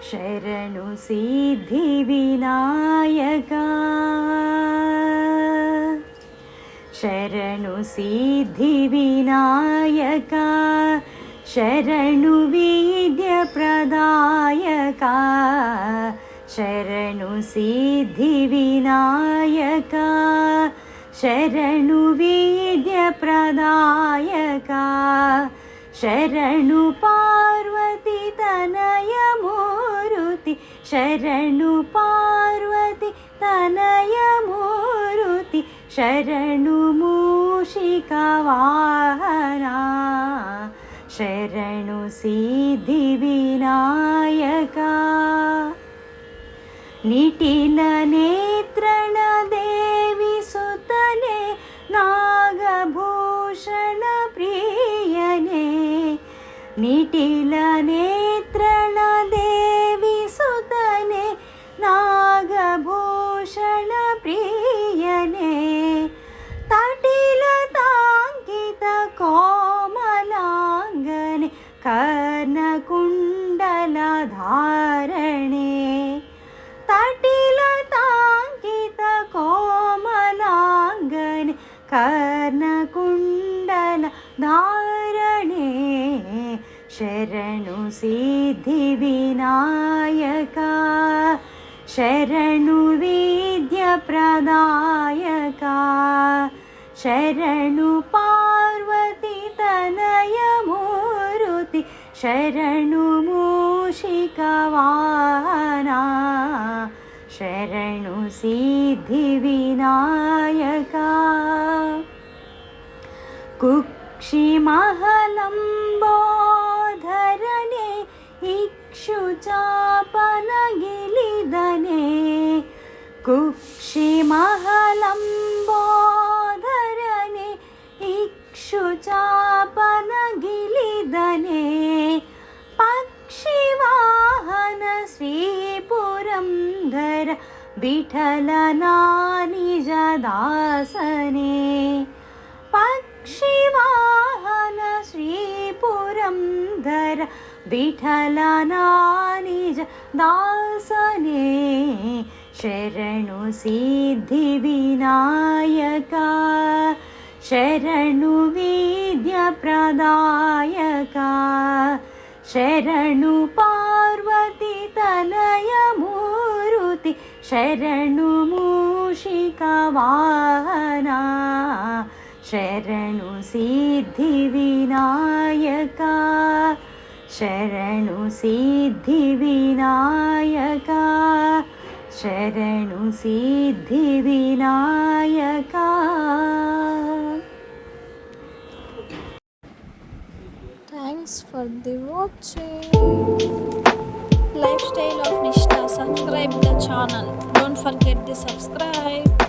ಶರಣು ಸಿದ್ಧಿ ವಿನಾಯಕ ಶರಣು ಸಿದ್ಧಿ ವಿನಾಯಕ ಶರಣು ವಿದ್ಯ ಪ್ರದಾಯಕ ಶರಣು ಸಿದ್ಧಿ ವಿನಾಯಕ ಶರಣು ವಿದ್ಯ ಪ್ರದಾಯಕ ಶರಣು ಪಾರ್ವತಿ ತನಯ ಮೂರುತಿ ಶರಣು ಪಾರ್ವತಿ ತನಯ ಮೂರುತಿ ಶರಣು ಮೂಷಿಕ ವಾಹನ ಶರಣು ಸಿದ್ಧಿ ವಿನಾಯಕ ನಿಟಿಲ ನೇತ್ರಣ ದೇವಿ ಸುತನೆ ನಾಗಭೂಷಣ ಪ್ರಿಯನೇ ನಿಟಿಲ ನೇತ್ರಣ ದೇವಿ ಸುತನೆ ನಾಗಭೂಷಣ ಪ್ರಿಯನೇ ತಟಿಲ ತಾಂಕಿತ ಕೋಮಲಾಂಗನೆ ಕರ್ಣಕುಂಡಲ ಧಾರಣೆ ತಟಿಲ ತಾಂಕಿತ ಕೋಮಲಾಂಗನೆ ಕರ್ಣಕುಂಡಲ ಧಾರಣೆ ಶರಣು ಸಿದ್ಧಿ ವಿನಾಯಕ ಶರಣು ವಿದ್ಯ ಪ್ರದಾಯಕ ಶರಣು ಪಾರ್ವತಿ ತನಯ ಮೂರುತಿ ಶರಣು ಮೂಷಿಕ ವಾಹನ ಶರಣು ಸಿದ್ಧಿ ವಿನಾಯಕ ಕುಕ್ಷಿ ಮಹಲಂಬೋಧರನೆ ಇಕ್ಷುಚಾಪನ ಗಿಲಿದನೆ ಕುಕ್ಷಿ ಮಹಲಂಬೋಧರನೆ ಇಕ್ಷುಚಾಪನ ಗಿಲಿದನೆ ಪಕ್ಷಿವಾಹನ ಶ್ರೀ ಪುರಂದರ ವಿಠಲನ ನಿಜ ದಾಸನೆ ಪಕ್ಷಿವಾಹನ ಶ್ರೀ ಪುರಂದರ ವಿಠಲನ ನಿಜ ದಾಸನೆ ಶರಣು ಸಿದ್ಧಿ ವಿನಾಯಕ ಶರಣು ವಿದ್ಯ ಪ್ರದಾಯಕ ಶರಣು ಪಾರ್ವತಿ ತನಯ ಮೂರುತಿ ಶರಣು ಮೂಷಿಕ ವಾಹನ ಶರಣು ಸಿದ್ಧಿ ವಿನಾಯಕ ಶರಣು ಸಿದ್ಧಿ ವಿನಾಯಕ ಶರಣು ಸಿದ್ಧಿ Vinayaka. Thanks for the watching. Lifestyle of Nishtha. Subscribe the channel. Don't forget to subscribe.